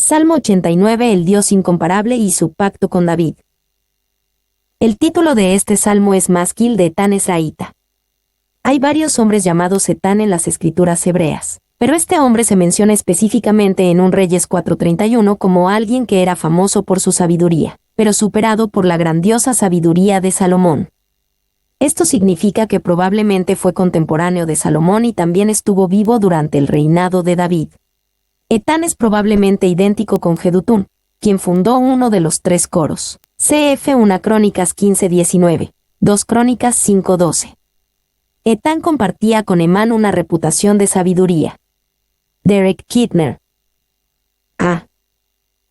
Salmo 89. El Dios incomparable y su pacto con David. El título de este salmo es Masquil de Etán Esraíta. Hay varios hombres llamados Etán en las escrituras hebreas, pero este hombre se menciona específicamente en 1 Reyes 4:31 como alguien que era famoso por su sabiduría, pero superado por la grandiosa sabiduría de Salomón. Esto significa que probablemente fue contemporáneo de Salomón y también estuvo vivo durante el reinado de David. Etán es probablemente idéntico con Jedutún, quien fundó uno de los 3 coros. Cf. 1 Crónicas 15:19, 2 Crónicas 5:12. Etán compartía con Emán una reputación de sabiduría. Derek Kidner. A.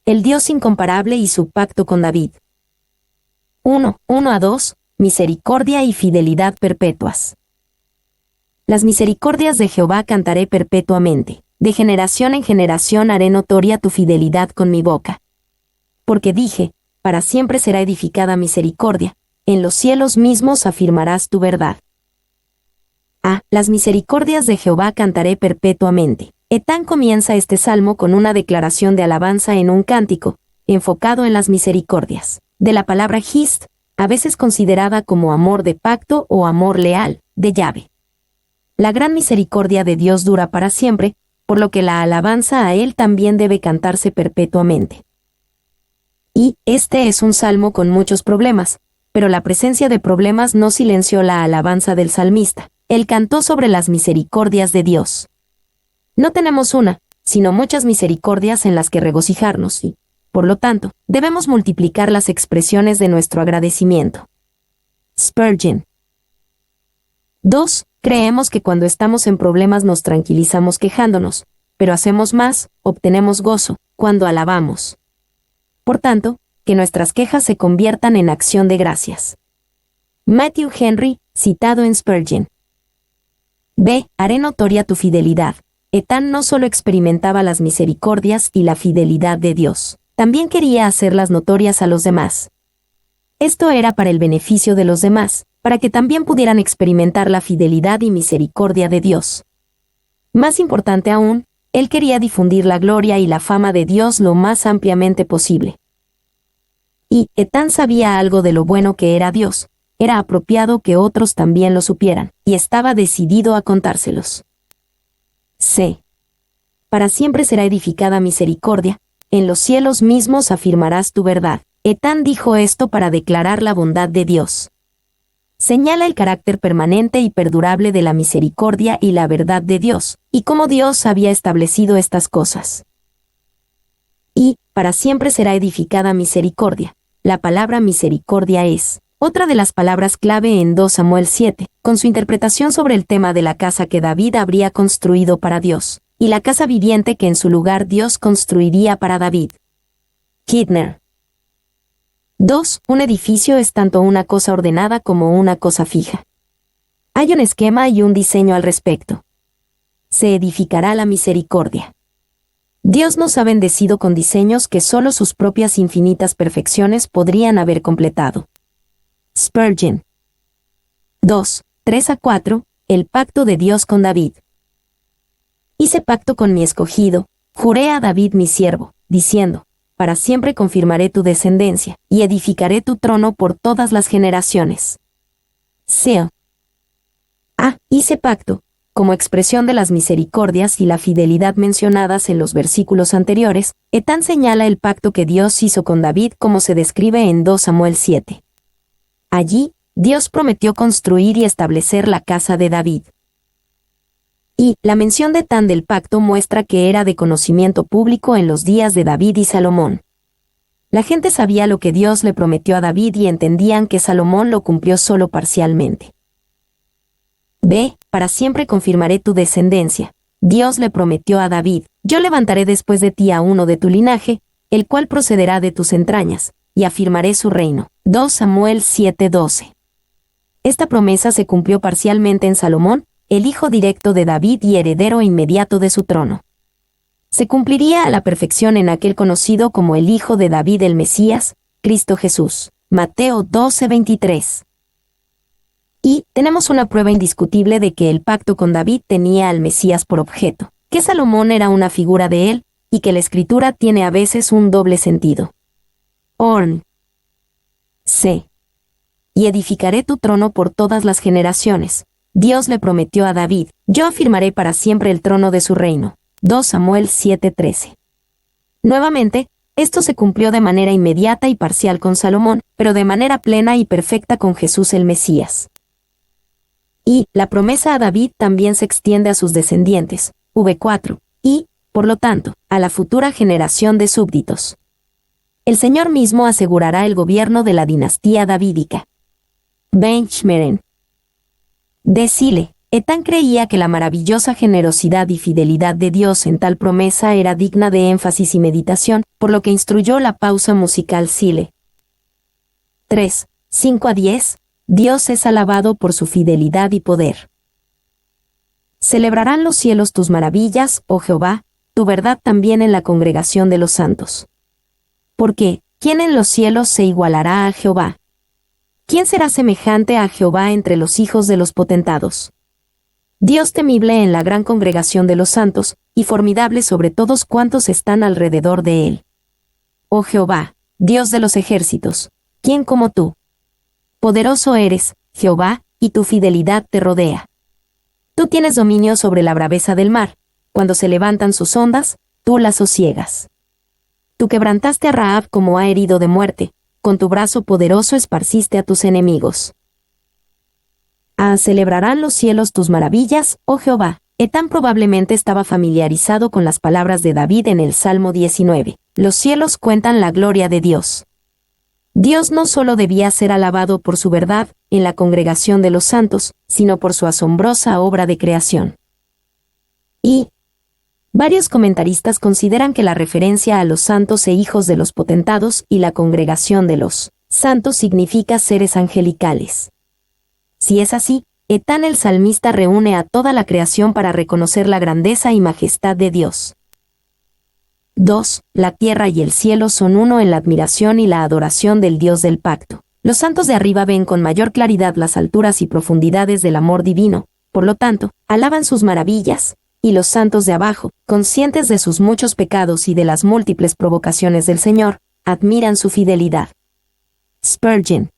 El Dios incomparable y su pacto con David. 1:1-2, misericordia y fidelidad perpetuas. Las misericordias de Jehová cantaré perpetuamente. De generación en generación haré notoria tu fidelidad con mi boca. Porque dije, para siempre será edificada misericordia, en los cielos mismos afirmarás tu verdad. Las misericordias de Jehová cantaré perpetuamente. Etán comienza este salmo con una declaración de alabanza en un cántico, enfocado en las misericordias, de la palabra hist, a veces considerada como amor de pacto o amor leal, de Yahvé. La gran misericordia de Dios dura para siempre, por lo que la alabanza a Él también debe cantarse perpetuamente. Y este es un salmo con muchos problemas, pero la presencia de problemas no silenció la alabanza del salmista. Él cantó sobre las misericordias de Dios. No tenemos una, sino muchas misericordias en las que regocijarnos y, por lo tanto, debemos multiplicar las expresiones de nuestro agradecimiento. Spurgeon. 2. Creemos que cuando estamos en problemas nos tranquilizamos quejándonos, pero hacemos más, obtenemos gozo, cuando alabamos. Por tanto, que nuestras quejas se conviertan en acción de gracias. Matthew Henry, citado en Spurgeon. B. Haré notoria tu fidelidad. Etán no solo experimentaba las misericordias y la fidelidad de Dios, también quería hacerlas notorias a los demás. Esto era para el beneficio de los demás, para que también pudieran experimentar la fidelidad y misericordia de Dios. Más importante aún, él quería difundir la gloria y la fama de Dios lo más ampliamente posible. Y Etán sabía algo de lo bueno que era Dios, era apropiado que otros también lo supieran, y estaba decidido a contárselos. C. Para siempre será edificada misericordia, en los cielos mismos afirmarás tu verdad. Etán dijo esto para declarar la bondad de Dios. Señala el carácter permanente y perdurable de la misericordia y la verdad de Dios, y cómo Dios había establecido estas cosas. Y, para siempre será edificada misericordia. La palabra misericordia es otra de las palabras clave en 2 Samuel 7, con su interpretación sobre el tema de la casa que David habría construido para Dios, y la casa viviente que en su lugar Dios construiría para David. Kidner. 2. Un edificio es tanto una cosa ordenada como una cosa fija. Hay un esquema y un diseño al respecto. Se edificará la misericordia. Dios nos ha bendecido con diseños que solo sus propias infinitas perfecciones podrían haber completado. Spurgeon. 2. 3-4. El pacto de Dios con David. Hice pacto con mi escogido, juré a David mi siervo, diciendo, para siempre confirmaré tu descendencia, y edificaré tu trono por todas las generaciones. Seo. Hice pacto, como expresión de las misericordias y la fidelidad mencionadas en los versículos anteriores, Etán señala el pacto que Dios hizo con David como se describe en 2 Samuel 7. Allí, Dios prometió construir y establecer la casa de David. Y la mención de Etán del pacto muestra que era de conocimiento público en los días de David y Salomón. La gente sabía lo que Dios le prometió a David y entendían que Salomón lo cumplió solo parcialmente. B. Para siempre confirmaré tu descendencia. Dios le prometió a David, yo levantaré después de ti a uno de tu linaje, el cual procederá de tus entrañas, y afirmaré su reino. 2 Samuel 7:12. Esta promesa se cumplió parcialmente en Salomón, el hijo directo de David y heredero inmediato de su trono. Se cumpliría a la perfección en aquel conocido como el Hijo de David el Mesías, Cristo Jesús. Mateo 12:23. Y tenemos una prueba indiscutible de que el pacto con David tenía al Mesías por objeto, que Salomón era una figura de él, y que la escritura tiene a veces un doble sentido. Orn. C. Y edificaré tu trono por todas las generaciones. Dios le prometió a David, yo afirmaré para siempre el trono de su reino. 2 Samuel 7:13. Nuevamente, esto se cumplió de manera inmediata y parcial con Salomón, pero de manera plena y perfecta con Jesús el Mesías. Y la promesa a David también se extiende a sus descendientes, v4, y, por lo tanto, a la futura generación de súbditos. El Señor mismo asegurará el gobierno de la dinastía davídica. Benchmeren. Decile, Etán creía que la maravillosa generosidad y fidelidad de Dios en tal promesa era digna de énfasis y meditación, por lo que instruyó la pausa musical Sile. 3, 5-10. Dios es alabado por su fidelidad y poder. Celebrarán los cielos tus maravillas, oh Jehová, tu verdad también en la congregación de los santos. Porque, ¿quién en los cielos se igualará a Jehová? ¿Quién será semejante a Jehová entre los hijos de los potentados? Dios temible en la gran congregación de los santos, y formidable sobre todos cuantos están alrededor de él. Oh Jehová, Dios de los ejércitos, ¿quién como tú? Poderoso eres, Jehová, y tu fidelidad te rodea. Tú tienes dominio sobre la braveza del mar, cuando se levantan sus ondas, tú las sosiegas. Tú quebrantaste a Rahab como a herido de muerte, con tu brazo poderoso esparciste a tus enemigos. Celebrarán los cielos tus maravillas, oh Jehová. Etán probablemente estaba familiarizado con las palabras de David en el Salmo 19. Los cielos cuentan la gloria de Dios. Dios no solo debía ser alabado por su verdad, en la congregación de los santos, sino por su asombrosa obra de creación. Y varios comentaristas consideran que la referencia a los santos e hijos de los potentados y la congregación de los santos significa seres angelicales. Si es así, Etán el salmista reúne a toda la creación para reconocer la grandeza y majestad de Dios. 2. La tierra y el cielo son uno en la admiración y la adoración del Dios del pacto. Los santos de arriba ven con mayor claridad las alturas y profundidades del amor divino, por lo tanto, alaban sus maravillas, y los santos de abajo, conscientes de sus muchos pecados y de las múltiples provocaciones del Señor, admiran su fidelidad. Spurgeon.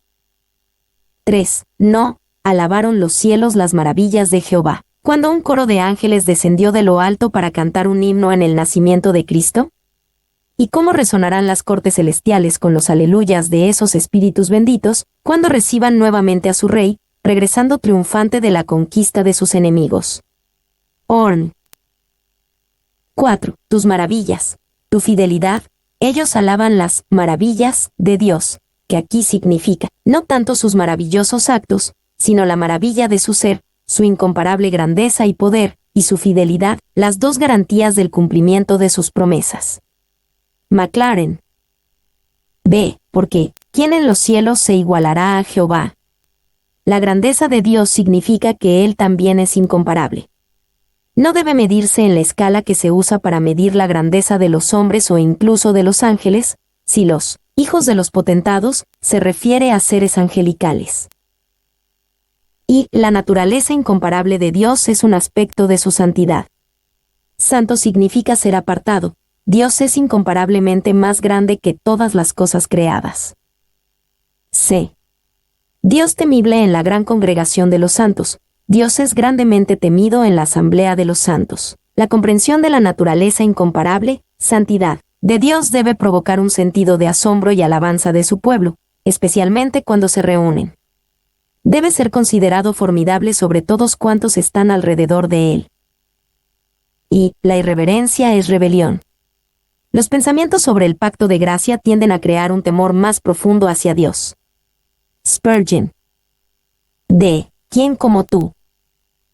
3. No, alabaron los cielos las maravillas de Jehová. ¿Cuándo un coro de ángeles descendió de lo alto para cantar un himno en el nacimiento de Cristo? ¿Y cómo resonarán las cortes celestiales con los aleluyas de esos espíritus benditos, cuando reciban nuevamente a su Rey, regresando triunfante de la conquista de sus enemigos? Orn. 4. Tus maravillas, tu fidelidad, ellos alaban las maravillas de Dios, que aquí significa, no tanto sus maravillosos actos, sino la maravilla de su ser, su incomparable grandeza y poder, y su fidelidad, las dos garantías del cumplimiento de sus promesas. Maclaren. B. Porque, ¿quién en los cielos se igualará a Jehová? La grandeza de Dios significa que Él también es incomparable. No debe medirse en la escala que se usa para medir la grandeza de los hombres o incluso de los ángeles, si los hijos de los potentados se refiere a seres angelicales. Y la naturaleza incomparable de Dios es un aspecto de su santidad. Santo significa ser apartado. Dios es incomparablemente más grande que todas las cosas creadas. C. Dios temible en la gran congregación de los santos. Dios es grandemente temido en la asamblea de los santos. La comprensión de la naturaleza incomparable, santidad, de Dios debe provocar un sentido de asombro y alabanza de su pueblo, especialmente cuando se reúnen. Debe ser considerado formidable sobre todos cuantos están alrededor de él. Y la irreverencia es rebelión. Los pensamientos sobre el pacto de gracia tienden a crear un temor más profundo hacia Dios. Spurgeon. D. ¿Quién como tú?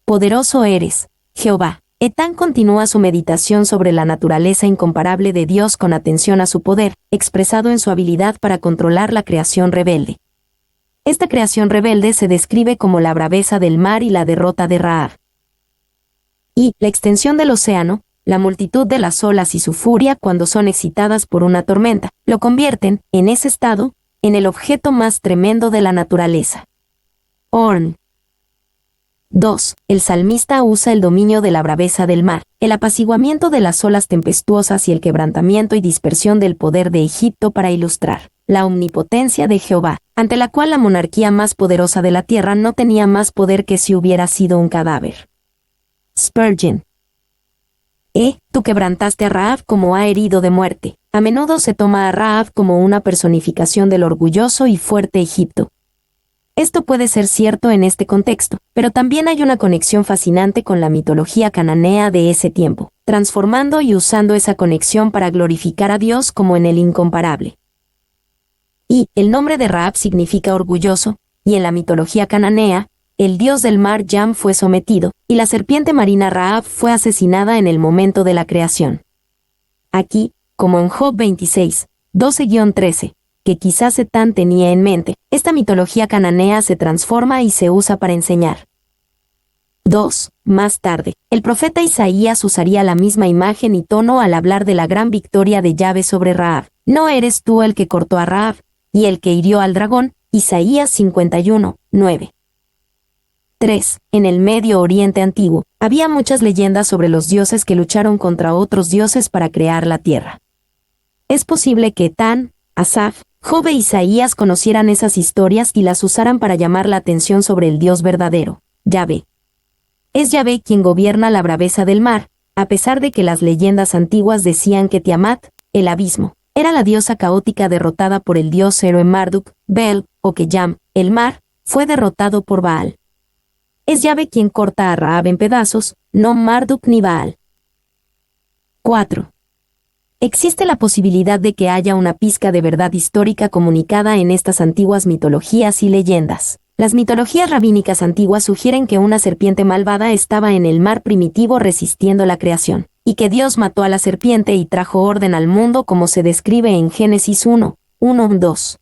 Poderoso eres, Jehová. Etán continúa su meditación sobre la naturaleza incomparable de Dios con atención a su poder, expresado en su habilidad para controlar la creación rebelde. Esta creación rebelde se describe como la braveza del mar y la derrota de Rahab. Y la extensión del océano, la multitud de las olas y su furia cuando son excitadas por una tormenta, lo convierten, en ese estado, en el objeto más tremendo de la naturaleza. Orn. 2. El salmista usa el dominio de la braveza del mar, el apaciguamiento de las olas tempestuosas y el quebrantamiento y dispersión del poder de Egipto para ilustrar la omnipotencia de Jehová, ante la cual la monarquía más poderosa de la tierra no tenía más poder que si hubiera sido un cadáver. Spurgeon. Tú quebrantaste a Rahab como ha herido de muerte. A menudo se toma a Rahab como una personificación del orgulloso y fuerte Egipto. Esto puede ser cierto en este contexto, pero también hay una conexión fascinante con la mitología cananea de ese tiempo, transformando y usando esa conexión para glorificar a Dios como en el incomparable. Y el nombre de Rahab significa orgulloso, y en la mitología cananea, el dios del mar Yam fue sometido, y la serpiente marina Rahab fue asesinada en el momento de la creación. Aquí, como en Job 26, 12-13, que quizás Setán tenía en mente, esta mitología cananea se transforma y se usa para enseñar. 2. Más tarde, el profeta Isaías usaría la misma imagen y tono al hablar de la gran victoria de Yahvé sobre Rahab. ¿No eres tú el que cortó a Rahab, y el que hirió al dragón? Isaías 51, 9. 3. En el Medio Oriente Antiguo, había muchas leyendas sobre los dioses que lucharon contra otros dioses para crear la tierra. Es posible que Etán, Asaf, Job e Isaías conocieran esas historias y las usaran para llamar la atención sobre el Dios verdadero, Yahvé. Es Yahvé quien gobierna la braveza del mar, a pesar de que las leyendas antiguas decían que Tiamat, el abismo, era la diosa caótica derrotada por el dios héroe Marduk, Bel, o que Yam, el mar, fue derrotado por Baal. Es Yahvé quien corta a Rahab en pedazos, no Marduk ni Baal. 4. Existe la posibilidad de que haya una pizca de verdad histórica comunicada en estas antiguas mitologías y leyendas. Las mitologías rabínicas antiguas sugieren que una serpiente malvada estaba en el mar primitivo resistiendo la creación, y que Dios mató a la serpiente y trajo orden al mundo como se describe en Génesis 1, 1-2.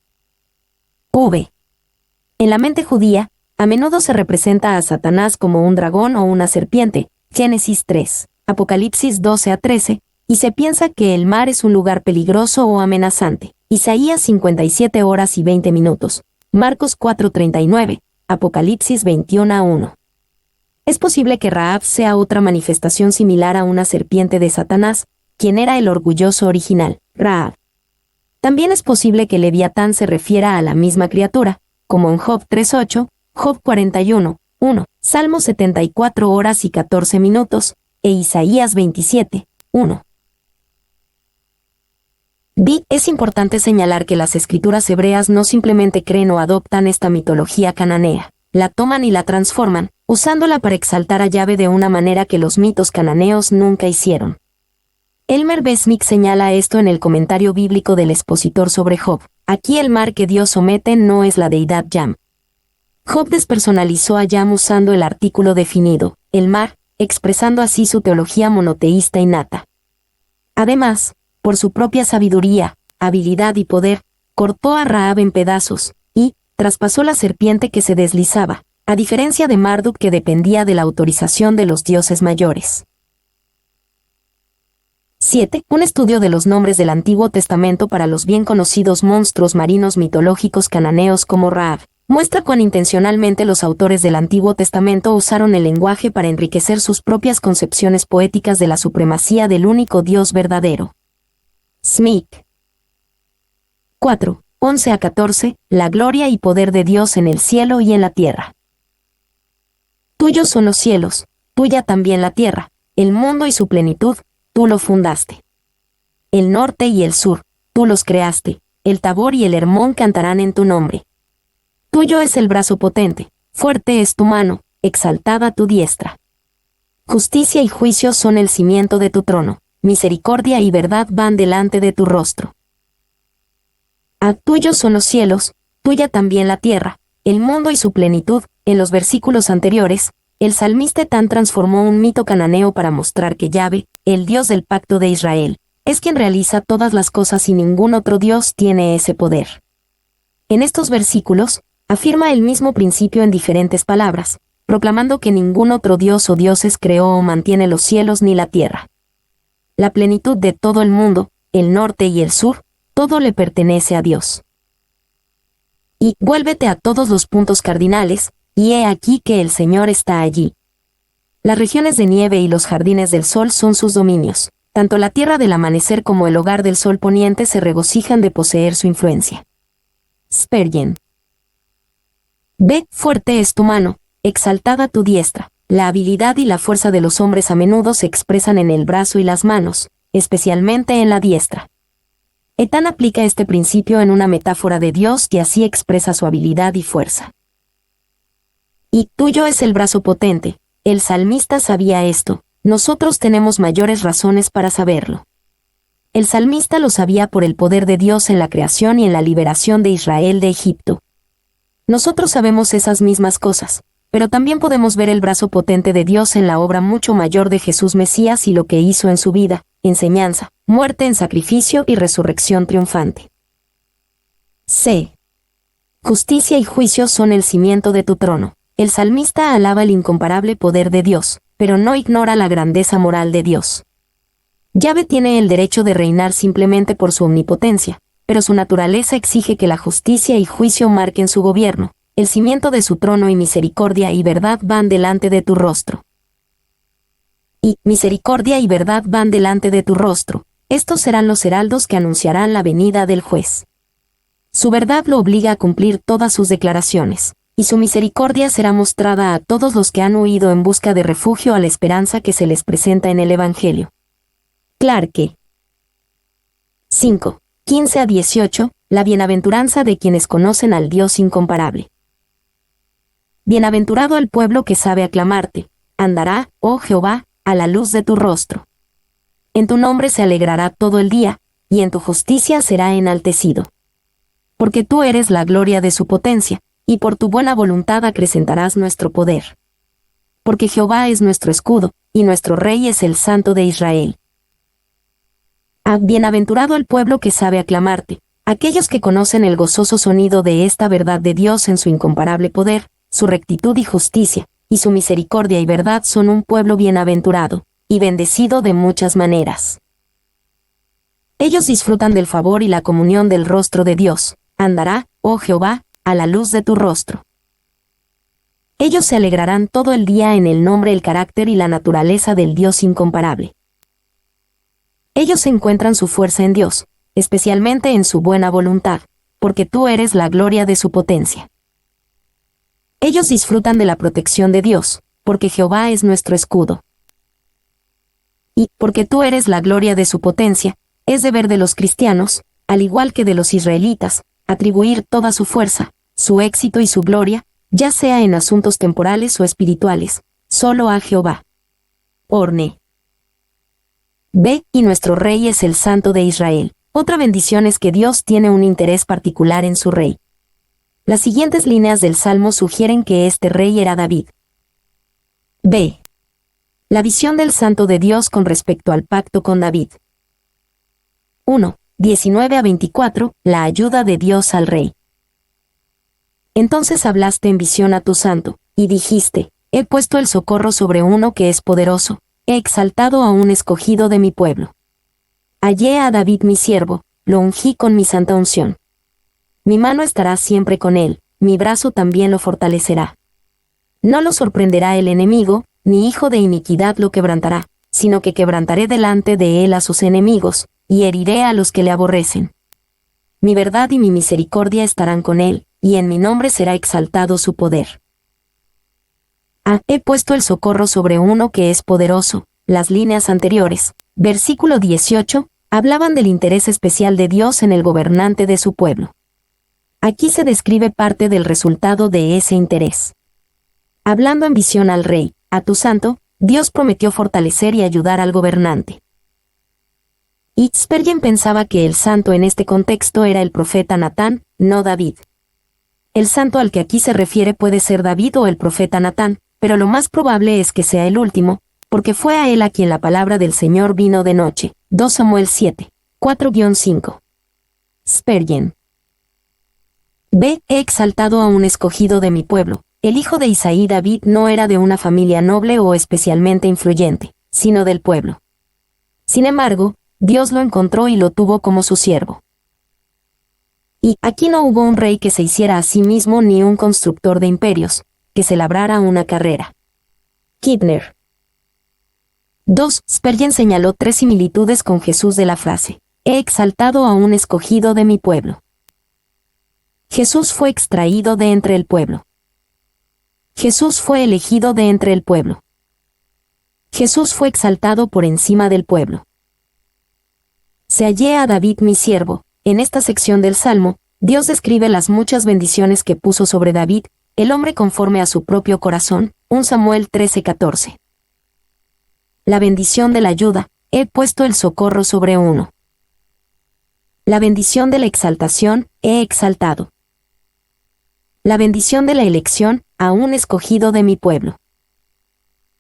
En la mente judía, a menudo se representa a Satanás como un dragón o una serpiente, Génesis 3, Apocalipsis 12-13, y se piensa que el mar es un lugar peligroso o amenazante, Isaías 57:20, Marcos 4:39, Apocalipsis 21:1. Es posible que Rahab sea otra manifestación similar a una serpiente de Satanás, quien era el orgulloso original, Rahab. También es posible que Leviatán se refiera a la misma criatura, como en Job 3:8, Job 41:1, Salmo 74:14, e Isaías 27:1. Es importante señalar que las escrituras hebreas no simplemente creen o adoptan esta mitología cananea, la toman y la transforman, usándola para exaltar a Yahvé de una manera que los mitos cananeos nunca hicieron. Elmer B. Smith señala esto en el comentario bíblico del expositor sobre Job. Aquí el mar que Dios somete no es la deidad Yam. Job despersonalizó a Yam usando el artículo definido, el mar, expresando así su teología monoteísta innata. Además, por su propia sabiduría, habilidad y poder, cortó a Rahab en pedazos, y traspasó la serpiente que se deslizaba, a diferencia de Marduk que dependía de la autorización de los dioses mayores. 7. Un estudio de los nombres del Antiguo Testamento para los bien conocidos monstruos marinos mitológicos cananeos como Rahab, muestra cuán intencionalmente los autores del Antiguo Testamento usaron el lenguaje para enriquecer sus propias concepciones poéticas de la supremacía del único Dios verdadero. Smith. 4. 11-14. La gloria y poder de Dios en el cielo y en la tierra. Tuyos son los cielos, tuya también la tierra, el mundo y su plenitud, tú lo fundaste. El norte y el sur, tú los creaste, el Tabor y el Hermón cantarán en tu nombre. Tuyo es el brazo potente, fuerte es tu mano, exaltada tu diestra. Justicia y juicio son el cimiento de tu trono, misericordia y verdad van delante de tu rostro. Tuyos son los cielos, tuya también la tierra, el mundo y su plenitud. En los versículos anteriores, el salmista Etán transformó un mito cananeo para mostrar que Yahvé, el Dios del pacto de Israel, es quien realiza todas las cosas y ningún otro Dios tiene ese poder. En estos versículos, afirma el mismo principio en diferentes palabras, proclamando que ningún otro Dios o dioses creó o mantiene los cielos ni la tierra. La plenitud de todo el mundo, el norte y el sur, todo le pertenece a Dios. Y vuélvete a todos los puntos cardinales, y he aquí que el Señor está allí. Las regiones de nieve y los jardines del sol son sus dominios. Tanto la tierra del amanecer como el hogar del sol poniente se regocijan de poseer su influencia. Spurgeon. Ve, fuerte es tu mano, exaltada tu diestra. La habilidad y la fuerza de los hombres a menudo se expresan en el brazo y las manos, especialmente en la diestra. Ethan aplica este principio en una metáfora de Dios y así expresa su habilidad y fuerza. Y tuyo es el brazo potente. El salmista sabía esto, nosotros tenemos mayores razones para saberlo. El salmista lo sabía por el poder de Dios en la creación y en la liberación de Israel de Egipto. Nosotros sabemos esas mismas cosas, pero también podemos ver el brazo potente de Dios en la obra mucho mayor de Jesús Mesías y lo que hizo en su vida, enseñanza, muerte en sacrificio y resurrección triunfante. C. Justicia y juicio son el cimiento de tu trono. El salmista alaba el incomparable poder de Dios, pero no ignora la grandeza moral de Dios. Yahvé tiene el derecho de reinar simplemente por su omnipotencia, pero su naturaleza exige que la justicia y juicio marquen su gobierno. El cimiento de su trono y misericordia y verdad van delante de tu rostro. Y misericordia y verdad van delante de tu rostro. Estos serán los heraldos que anunciarán la venida del juez. Su verdad lo obliga a cumplir todas sus declaraciones, y su misericordia será mostrada a todos los que han huido en busca de refugio a la esperanza que se les presenta en el Evangelio. Clarke. 5. 15 a 18. La bienaventuranza de quienes conocen al Dios incomparable. Bienaventurado el pueblo que sabe aclamarte, andará, oh Jehová, a la luz de tu rostro. En tu nombre se alegrará todo el día, y en tu justicia será enaltecido. Porque tú eres la gloria de su potencia, y por tu buena voluntad acrecentarás nuestro poder. Porque Jehová es nuestro escudo, y nuestro Rey es el Santo de Israel. Bienaventurado el pueblo que sabe aclamarte, aquellos que conocen el gozoso sonido de esta verdad de Dios en su incomparable poder, su rectitud y justicia, y su misericordia y verdad son un pueblo bienaventurado, y bendecido de muchas maneras. Ellos disfrutan del favor y la comunión del rostro de Dios, andará, oh Jehová, a la luz de tu rostro. Ellos se alegrarán todo el día en el nombre, el carácter y la naturaleza del Dios incomparable. Ellos encuentran su fuerza en Dios, especialmente en su buena voluntad, porque tú eres la gloria de su potencia. Ellos disfrutan de la protección de Dios, porque Jehová es nuestro escudo. Y, porque tú eres la gloria de su potencia, es deber de los cristianos, al igual que de los israelitas, atribuir toda su fuerza, su éxito y su gloria, ya sea en asuntos temporales o espirituales, solo a Jehová. Orne. Ve, y nuestro Rey es el Santo de Israel. Otra bendición es que Dios tiene un interés particular en su Rey. Las siguientes líneas del Salmo sugieren que este Rey era David. B. La visión del Santo de Dios con respecto al pacto con David. 1. 19 a 24. La ayuda de Dios al Rey. Entonces hablaste en visión a tu Santo, y dijiste, he puesto el socorro sobre uno que es poderoso, he exaltado a un escogido de mi pueblo. Hallé a David mi siervo, lo ungí con mi santa unción. Mi mano estará siempre con él, mi brazo también lo fortalecerá. No lo sorprenderá el enemigo, ni hijo de iniquidad lo quebrantará, sino que quebrantaré delante de él a sus enemigos, y heriré a los que le aborrecen. Mi verdad y mi misericordia estarán con él, y en mi nombre será exaltado su poder. He puesto el socorro sobre uno que es poderoso. Las líneas anteriores, versículo 18, hablaban del interés especial de Dios en el gobernante de su pueblo. Aquí se describe parte del resultado de ese interés. Hablando en visión al rey, a tu santo, Dios prometió fortalecer y ayudar al gobernante. Y Spurgeon pensaba que el santo en este contexto era el profeta Natán, no David. El santo al que aquí se refiere puede ser David o el profeta Natán, pero lo más probable es que sea el último, porque fue a él a quien la palabra del Señor vino de noche. 2 Samuel 7, 4-5. Spurgeon. B. He exaltado a un escogido de mi pueblo. El hijo de Isaí David no era de una familia noble o especialmente influyente, sino del pueblo. Sin embargo, Dios lo encontró y lo tuvo como su siervo. Y aquí no hubo un rey que se hiciera a sí mismo ni un constructor de imperios, que se labrara una carrera. Kidner. 2. Spurgeon señaló 3 similitudes con Jesús de la frase: he exaltado a un escogido de mi pueblo. Jesús fue extraído de entre el pueblo. Jesús fue elegido de entre el pueblo. Jesús fue exaltado por encima del pueblo. Se hallé a David mi siervo. En esta sección del Salmo, Dios describe las muchas bendiciones que puso sobre David, el hombre conforme a su propio corazón. 1 Samuel 13:14. La bendición de la ayuda: he puesto el socorro sobre uno. La bendición de la exaltación: he exaltado. La bendición de la elección: a un escogido de mi pueblo.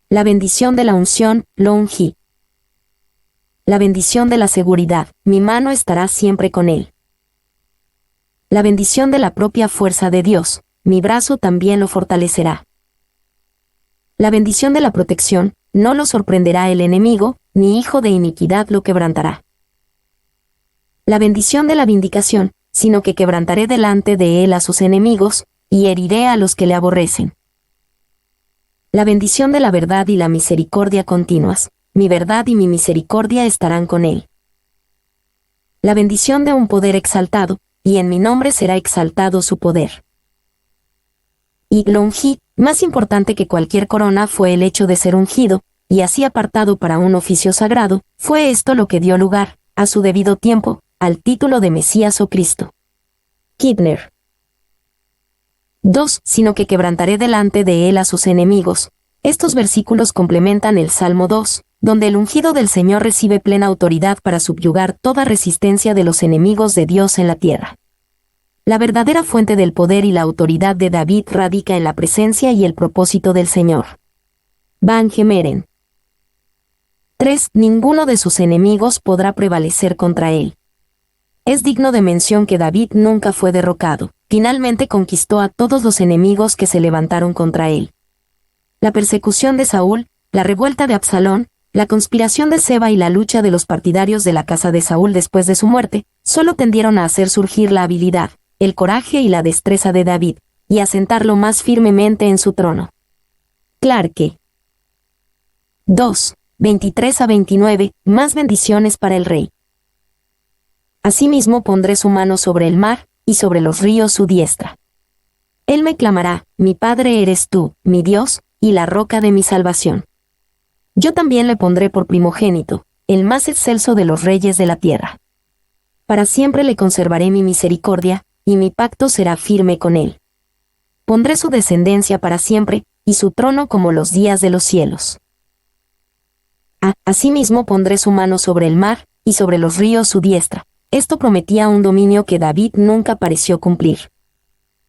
La bendición de la unción: lo ungí. La bendición de la seguridad: mi mano estará siempre con él. La bendición de la propia fuerza de Dios: mi brazo también lo fortalecerá. La bendición de la protección: no lo sorprenderá el enemigo, ni hijo de iniquidad lo quebrantará. La bendición de la vindicación: sino que quebrantaré delante de él a sus enemigos, y heriré a los que le aborrecen. La bendición de la verdad y la misericordia continuas: mi verdad y mi misericordia estarán con él. La bendición de un poder exaltado: y en mi nombre será exaltado su poder. Y lo ungí: más importante que cualquier corona fue el hecho de ser ungido, y así apartado para un oficio sagrado. Fue esto lo que dio lugar, a su debido tiempo, al título de Mesías o Cristo. Kidner. 2. Sino que quebrantaré delante de él a sus enemigos. Estos versículos complementan el Salmo 2, donde el ungido del Señor recibe plena autoridad para subyugar toda resistencia de los enemigos de Dios en la tierra. La verdadera fuente del poder y la autoridad de David radica en la presencia y el propósito del Señor. Van Gemeren. 3. Ninguno de sus enemigos podrá prevalecer contra él. Es digno de mención que David nunca fue derrocado. Finalmente conquistó a todos los enemigos que se levantaron contra él. La persecución de Saúl, la revuelta de Absalón, la conspiración de Seba y la lucha de los partidarios de la casa de Saúl después de su muerte, solo tendieron a hacer surgir la habilidad, el coraje y la destreza de David, y a sentarlo más firmemente en su trono. Clarke. 2. 23-29, más bendiciones para el rey. Asimismo pondré su mano sobre el mar, y sobre los ríos su diestra. Él me clamará: mi Padre eres tú, mi Dios, y la roca de mi salvación. Yo también le pondré por primogénito, el más excelso de los reyes de la tierra. Para siempre le conservaré mi misericordia, y mi pacto será firme con él. Pondré su descendencia para siempre, y su trono como los días de los cielos. Asimismo pondré su mano sobre el mar, y sobre los ríos su diestra. Esto prometía un dominio que David nunca pareció cumplir.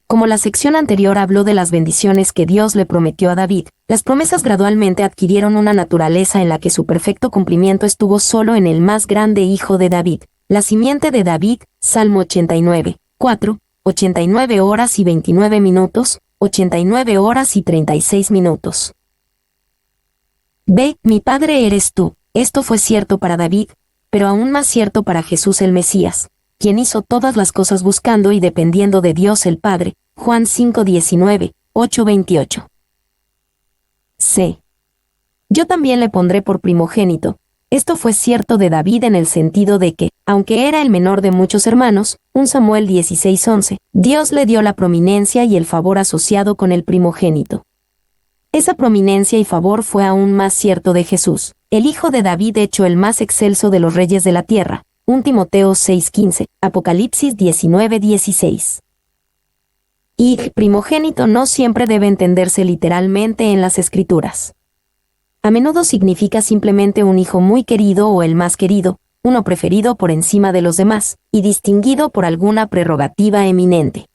Como la sección anterior habló de las bendiciones que Dios le prometió a David, las promesas gradualmente adquirieron una naturaleza en la que su perfecto cumplimiento estuvo solo en el más grande hijo de David, la simiente de David. Salmo 89, 4, 89 horas y 29 minutos, 89 horas y 36 minutos. Ve, mi Padre eres tú. Esto fue cierto para David, pero aún más cierto para Jesús el Mesías, quien hizo todas las cosas buscando y dependiendo de Dios el Padre. Juan 5:19, 8:28. C. Yo también le pondré por primogénito. Esto fue cierto de David en el sentido de que, aunque era el menor de muchos hermanos, 1 Samuel 16:11, Dios le dio la prominencia y el favor asociado con el primogénito. Esa prominencia y favor fue aún más cierto de Jesús, el hijo de David hecho el más excelso de los reyes de la tierra. 1 Timoteo 6:15, Apocalipsis 19:16. Y primogénito no siempre debe entenderse literalmente en las Escrituras. A menudo significa simplemente un hijo muy querido o el más querido, uno preferido por encima de los demás, y distinguido por alguna prerrogativa eminente.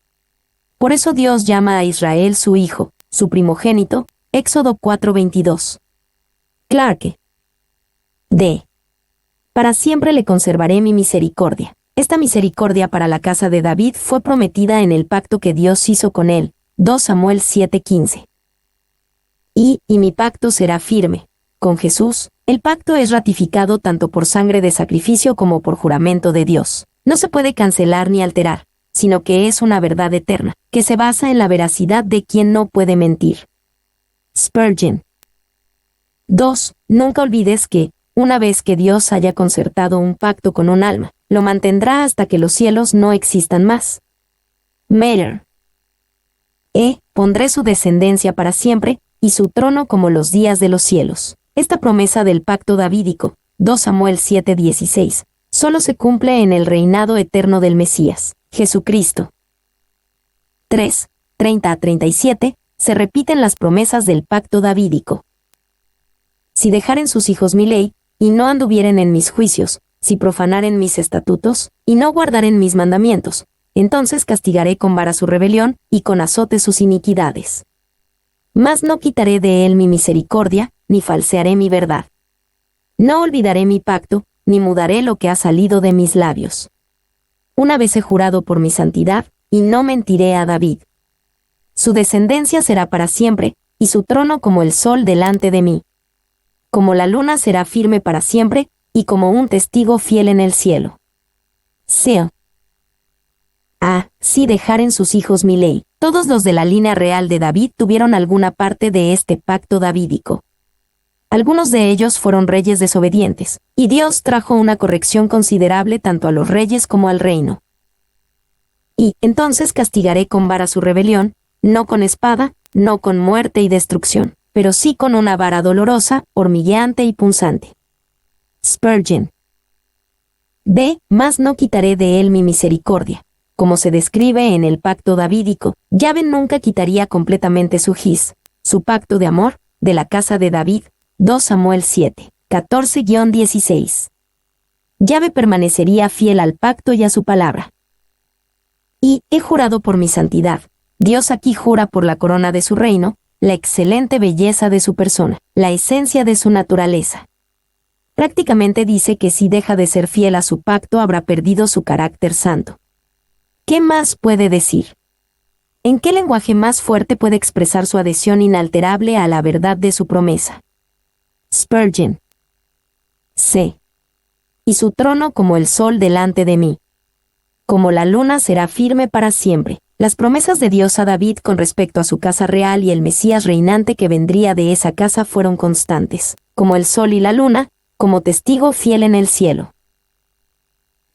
Por eso Dios llama a Israel su hijo, su primogénito. Éxodo 4:22. Clarke. D. Para siempre le conservaré mi misericordia. Esta misericordia para la casa de David fue prometida en el pacto que Dios hizo con él. 2 Samuel 7:15. Y mi pacto será firme. Con Jesús, el pacto es ratificado tanto por sangre de sacrificio como por juramento de Dios. No se puede cancelar ni alterar. sino que es una verdad eterna, que se basa en la veracidad de quien no puede mentir. Spurgeon. 2. Nunca olvides que, una vez que Dios haya concertado un pacto con un alma, lo mantendrá hasta que los cielos no existan más. Meyer. Pondré su descendencia para siempre, y su trono como los días de los cielos. Esta promesa del pacto davídico, 2 Samuel 7:16, solo se cumple en el reinado eterno del Mesías, Jesucristo. 3. 30-37, se repiten las promesas del pacto davídico. Si dejaren sus hijos mi ley, y no anduvieren en mis juicios, si profanaren mis estatutos, y no guardaren mis mandamientos, entonces castigaré con vara su rebelión, y con azote sus iniquidades. Mas no quitaré de él mi misericordia, ni falsearé mi verdad. No olvidaré mi pacto, ni mudaré lo que ha salido de mis labios. Una vez he jurado por mi santidad, y no mentiré a David. Su descendencia será para siempre, y su trono como el sol delante de mí. Como la luna será firme para siempre, y como un testigo fiel en el cielo. Seo. Si dejaren sus hijos mi ley. Todos los de la línea real de David tuvieron alguna parte de este pacto davídico. Algunos de ellos fueron reyes desobedientes, y Dios trajo una corrección considerable tanto a los reyes como al reino. Y entonces castigaré con vara su rebelión, no con espada, no con muerte y destrucción, pero sí con una vara dolorosa, hormigueante y punzante. Spurgeon. Mas no quitaré de él mi misericordia. Como se describe en el pacto davídico, Yahvé nunca quitaría completamente su su pacto de amor, de la casa de David, 2 Samuel 7, 14-16. Yahvé permanecería fiel al pacto y a su palabra. Y he jurado por mi santidad. Dios aquí jura por la corona de su reino, la excelente belleza de su persona, la esencia de su naturaleza. Prácticamente dice que si deja de ser fiel a su pacto habrá perdido su carácter santo. ¿Qué más puede decir? ¿En qué lenguaje más fuerte puede expresar su adhesión inalterable a la verdad de su promesa? Spurgeon. Y su trono como el sol delante de mí. Como la luna será firme para siempre. Las promesas de Dios a David con respecto a su casa real y el Mesías reinante que vendría de esa casa fueron constantes, como el sol y la luna, como testigo fiel en el cielo.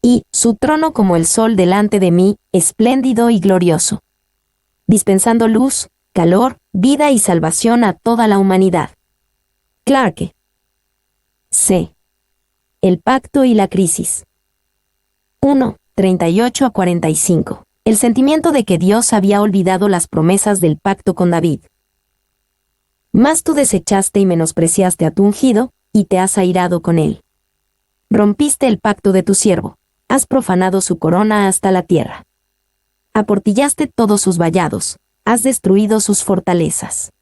Y su trono como el sol delante de mí, espléndido y glorioso, dispensando luz, calor, vida y salvación a toda la humanidad. Clarke. El pacto y la crisis. 1. 38-45. El sentimiento de que Dios había olvidado las promesas del pacto con David. Mas tú desechaste y menospreciaste a tu ungido, y te has airado con él. Rompiste el pacto de tu siervo. Has profanado su corona hasta la tierra. Aportillaste todos sus vallados, has destruido sus fortalezas.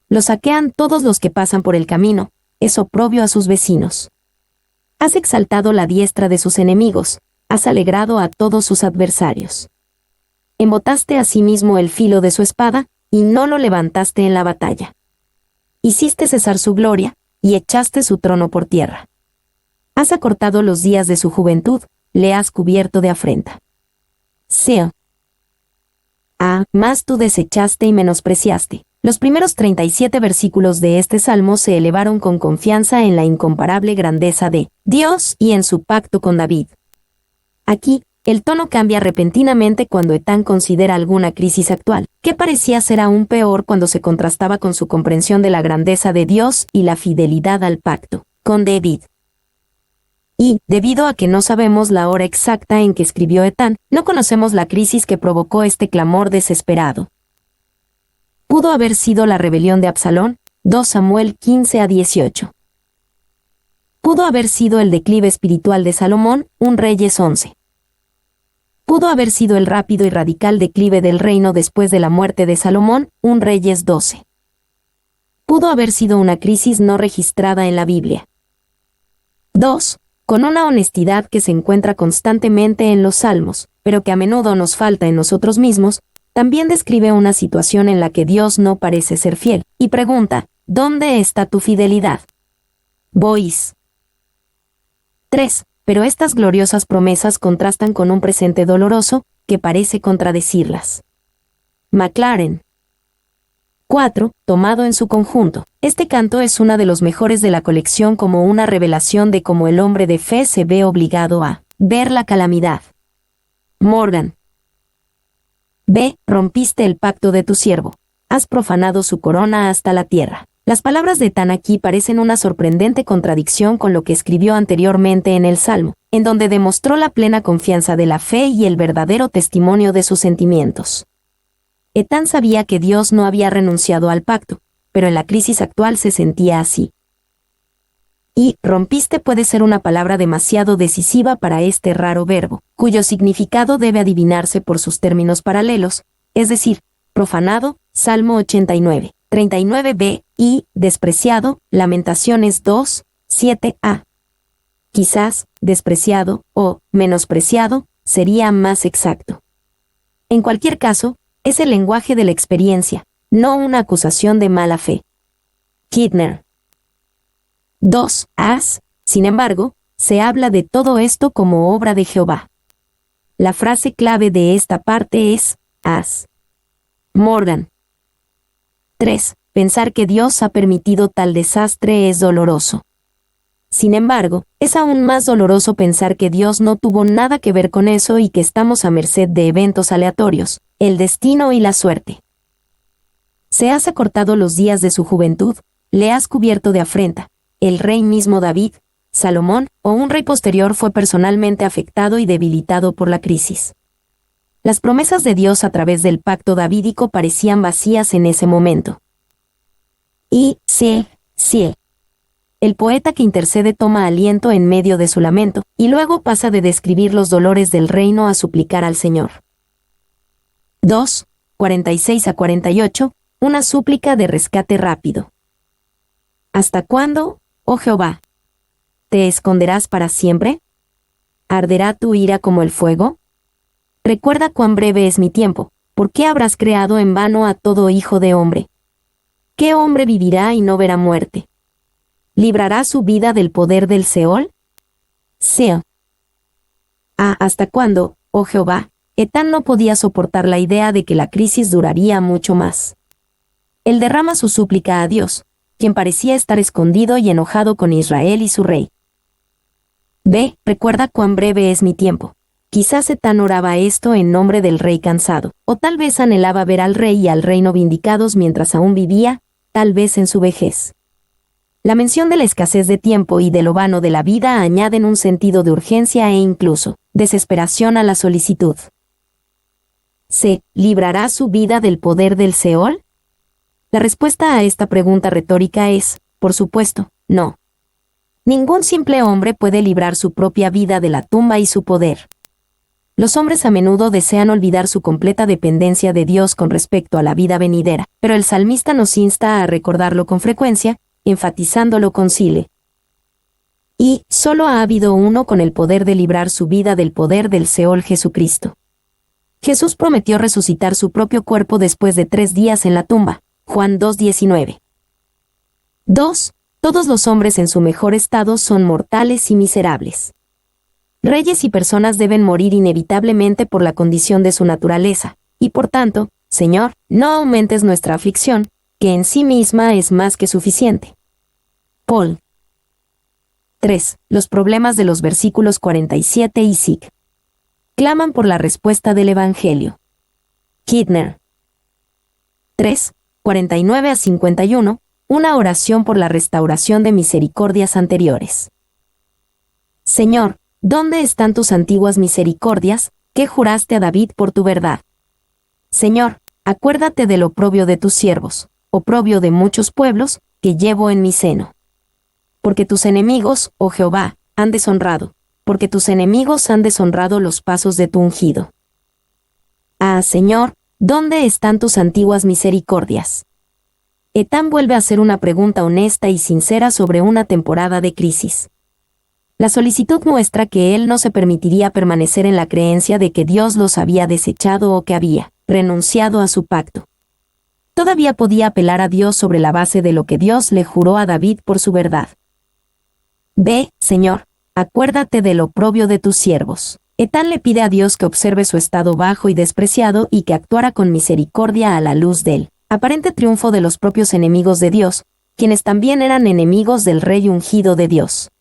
Lo saquean todos los que pasan por el camino, es oprobio a sus vecinos. Has exaltado la diestra de sus enemigos, has alegrado a todos sus adversarios. Embotaste asimismo el filo de su espada, y no lo levantaste en la batalla. Hiciste cesar su gloria, y echaste su trono por tierra. Has acortado los días de su juventud, le has cubierto de afrenta. Mas tú desechaste y menospreciaste. Los primeros 37 versículos de este salmo se elevaron con confianza en la incomparable grandeza de Dios y en su pacto con David. Aquí, el tono cambia repentinamente cuando Etán considera alguna crisis actual, que parecía ser aún peor cuando se contrastaba con su comprensión de la grandeza de Dios y la fidelidad al pacto con David. Y, debido a que no sabemos la hora exacta en que escribió Etán, no conocemos la crisis que provocó este clamor desesperado. Pudo haber sido la rebelión de Absalón, 2 Samuel 15-18. Pudo haber sido el declive espiritual de Salomón, 1 Reyes 11. Pudo haber sido el rápido y radical declive del reino después de la muerte de Salomón, 1 Reyes 12. Pudo haber sido una crisis no registrada en la Biblia. 2. Con una honestidad que se encuentra constantemente en los salmos, pero que a menudo nos falta en nosotros mismos, también describe una situación en la que Dios no parece ser fiel, y pregunta, ¿dónde está tu fidelidad? Boiz. 3. Pero estas gloriosas promesas contrastan con un presente doloroso, que parece contradecirlas. Maclaren. 4. Tomado en su conjunto. Este canto es uno de los mejores de la colección como una revelación de cómo el hombre de fe se ve obligado a ver la calamidad. Morgan. B. Rompiste el pacto de tu siervo. Has profanado su corona hasta la tierra. Las palabras de Etán aquí parecen una sorprendente contradicción con lo que escribió anteriormente en el Salmo, en donde demostró la plena confianza de la fe y el verdadero testimonio de sus sentimientos. Etán sabía que Dios no había renunciado al pacto, pero en la crisis actual se sentía así. Y rompiste puede ser una palabra demasiado decisiva para este raro verbo, cuyo significado debe adivinarse por sus términos paralelos, es decir, profanado, Salmo 89, 39b, y despreciado, Lamentaciones 2, 7a. Quizás, despreciado o menospreciado sería más exacto. En cualquier caso, es el lenguaje de la experiencia, no una acusación de mala fe. Kidner. 2. Sin embargo, se habla de todo esto como obra de Jehová. La frase clave de esta parte es, has. Morgan. 3. Pensar que Dios ha permitido tal desastre es doloroso. Sin embargo, es aún más doloroso pensar que Dios no tuvo nada que ver con eso y que estamos a merced de eventos aleatorios, el destino y la suerte. Se has acortado los días de su juventud, le has cubierto de afrenta. El rey mismo David, Salomón o un rey posterior fue personalmente afectado y debilitado por la crisis. Las promesas de Dios a través del pacto davídico parecían vacías en ese momento. Y, sí. El poeta que intercede toma aliento en medio de su lamento, y luego pasa de describir los dolores del reino a suplicar al Señor. 2. 46 a 48, una súplica de rescate rápido. ¿Hasta cuándo, oh Jehová? ¿Te esconderás para siempre? ¿Arderá tu ira como el fuego? Recuerda cuán breve es mi tiempo, ¿por qué habrás creado en vano a todo hijo de hombre? ¿Qué hombre vivirá y no verá muerte? ¿Librará su vida del poder del Seol? Seo. ¿Hasta cuándo, oh Jehová? Etán no podía soportar la idea de que la crisis duraría mucho más. Él derrama su súplica a Dios, quien parecía estar escondido y enojado con Israel y su rey. B. Recuerda cuán breve es mi tiempo. Quizás Etán oraba esto en nombre del rey cansado, o tal vez anhelaba ver al rey y al reino vindicados mientras aún vivía, tal vez en su vejez. La mención de la escasez de tiempo y de lo vano de la vida añaden un sentido de urgencia e incluso desesperación a la solicitud. ¿Se librará su vida del poder del Seol? La respuesta a esta pregunta retórica es, por supuesto, no. Ningún simple hombre puede librar su propia vida de la tumba y su poder. Los hombres a menudo desean olvidar su completa dependencia de Dios con respecto a la vida venidera, pero el salmista nos insta a recordarlo con frecuencia, enfatizándolo con Sile. Y solo ha habido uno con el poder de librar su vida del poder del Seol, Jesucristo. Jesús prometió resucitar su propio cuerpo después de 3 días en la tumba. Juan 2:19. 2. Todos los hombres en su mejor estado son mortales y miserables. Reyes y personas deben morir inevitablemente por la condición de su naturaleza, y por tanto, Señor, no aumentes nuestra aflicción, que en sí misma es más que suficiente. Paul. 3. Los problemas de los versículos 47 y sig. Claman por la respuesta del Evangelio. Kidner. 3. 49 a 51, una oración por la restauración de misericordias anteriores. Señor, ¿dónde están tus antiguas misericordias, que juraste a David por tu verdad? Señor, acuérdate del oprobio de tus siervos, oprobio de muchos pueblos, que llevo en mi seno. Porque tus enemigos, oh Jehová, han deshonrado, porque tus enemigos han deshonrado los pasos de tu ungido. Señor, ¿dónde están tus antiguas misericordias? Etán vuelve a hacer una pregunta honesta y sincera sobre una temporada de crisis. La solicitud muestra que él no se permitiría permanecer en la creencia de que Dios los había desechado o que había renunciado a su pacto. Todavía podía apelar a Dios sobre la base de lo que Dios le juró a David por su verdad. B. Señor, acuérdate del oprobio de tus siervos. Etán le pide a Dios que observe su estado bajo y despreciado y que actuara con misericordia a la luz del aparente triunfo de los propios enemigos de Dios, quienes también eran enemigos del rey ungido de Dios.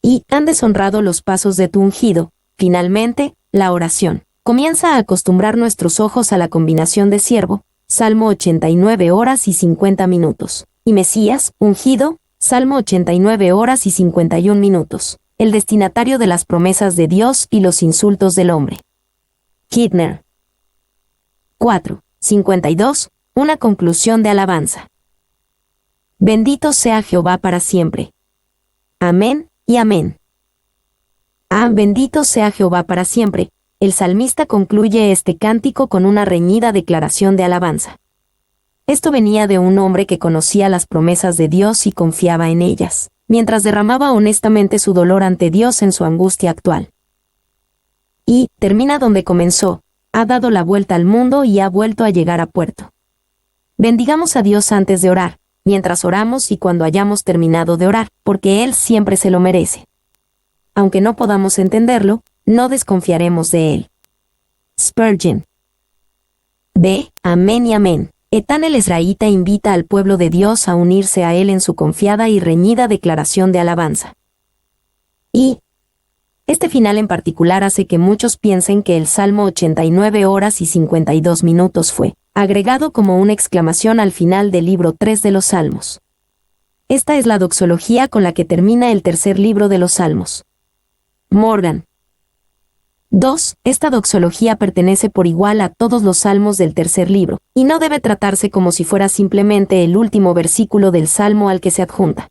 Y han deshonrado los pasos de tu ungido. Finalmente, la oración comienza a acostumbrar nuestros ojos a la combinación de siervo, Salmo 89 horas y 50 minutos, y Mesías, ungido, Salmo 89 horas y 51 minutos, el destinatario de las promesas de Dios y los insultos del hombre. Kidner. 4. 52. Una conclusión de alabanza. Bendito sea Jehová para siempre. Amén y amén. Bendito sea Jehová para siempre. El salmista concluye este cántico con una reñida declaración de alabanza. Esto venía de un hombre que conocía las promesas de Dios y confiaba en ellas, mientras derramaba honestamente su dolor ante Dios en su angustia actual. Y termina donde comenzó, ha dado la vuelta al mundo y ha vuelto a llegar a puerto. Bendigamos a Dios antes de orar, mientras oramos y cuando hayamos terminado de orar, porque Él siempre se lo merece. Aunque no podamos entenderlo, no desconfiaremos de Él. Spurgeon. Amén y amén. Etán el Ezraíta invita al pueblo de Dios a unirse a él en su confiada y reñida declaración de alabanza. Y este final en particular hace que muchos piensen que el Salmo 89 horas y 52 minutos fue agregado como una exclamación al final del libro 3 de los Salmos. Esta es la doxología con la que termina el tercer libro de los Salmos. Morgan. 2. Esta doxología pertenece por igual a todos los salmos del tercer libro, y no debe tratarse como si fuera simplemente el último versículo del salmo al que se adjunta.